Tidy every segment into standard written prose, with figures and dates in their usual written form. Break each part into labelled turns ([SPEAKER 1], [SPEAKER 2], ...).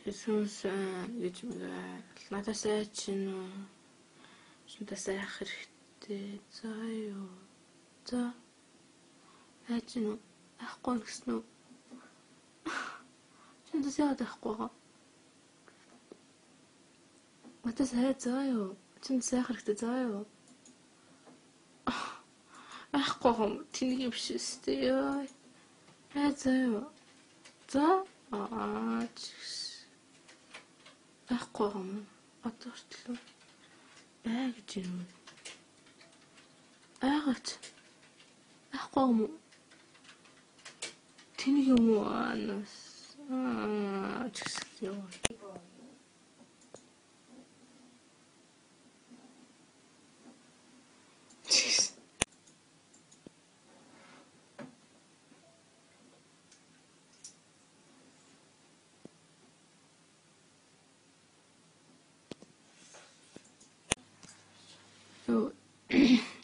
[SPEAKER 1] Тэсүнсэн гэж надасаа чинь шинтасаа яах хэрэгтэй. За юу. За. Аачин ахгүй гэсэн үү? Шинтасаа яахгүй байгаа. Надасаа за юу. Шинтасаа яах хэрэгтэй. За юу. Ахгүй юм. Тэнийг юм биш үстэй ёо. За юу. За. Ахгүй юм. Атартлаа. Гэж юм. Аагач. Ахгүй юм. Тэнийг юм уу анаас. Чигс ёо.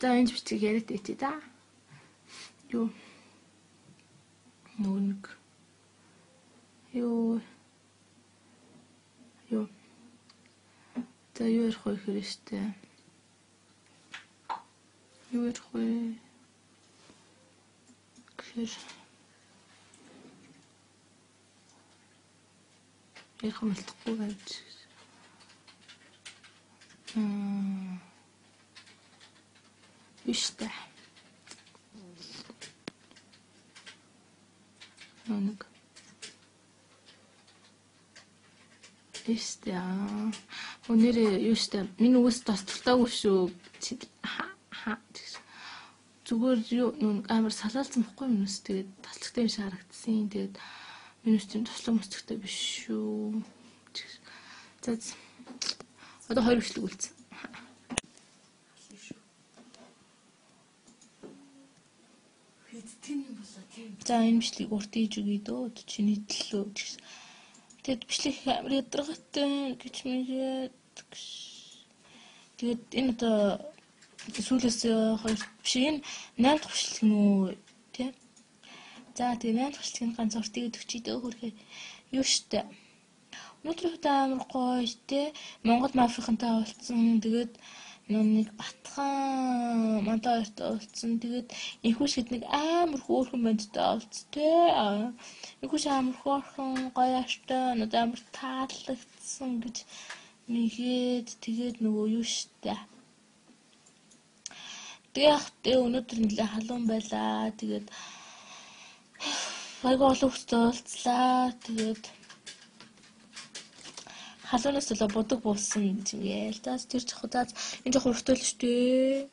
[SPEAKER 1] За энэ бичиг яриад байти да. Юу. Нүг. Юу. За юу ярих вэ хэрэгтэй. Юу ярих вэ? Гэр. Ярих мэлтэхгүй байж. Виштэй. Нүг. Виштэй. Өнөөдөр юу штэ миний үс тостолтоогүй шүү. Зүгээр юу амар салаалцсан бохгүй юм үс тэгээд таслагтай биш харагдсан. Тэгээд миний үс тийм тослог мөцгтэй биш шүү. За одоо хоёр бичлэг үлдсэн. За энэ бичлэг урт хийж өгье дөө чиний төлөө гэж. Тэгэд бичлэг амар ядаргатай гэж мэгээд. Тэгээд энэ одоо сүүлээс хоёр биш энэ 8 дахь бичлэг нүү тий. За тэгээд 8 дахь бичлэгийн ганц уртыг өгчий дөө хөрхөө. Юу штэ. Өнөөдөр хөтэ амар гоё тий. Монгол мафийнхантай уулзсан. Тэгээд нэг Батхан мантай уулзсан. Тэгээд инхүүш хэд нэг амар хөөрхөн бандтай уулз тий. Инхүүш амар хөөрхөн гоё аштай надад амар таалагдсан гэж мэгээд тэгээд нөгөө юу штэ. Тэгээд өнөөдөр нэлээ халуун байлаа. Тэгээд айгаа олон хүчтэй уулзлаа. Тэгээд халуунаас л бодог буусан гэж юм яа. За тэр жохоо энэ жохоо уртал шүү дээ.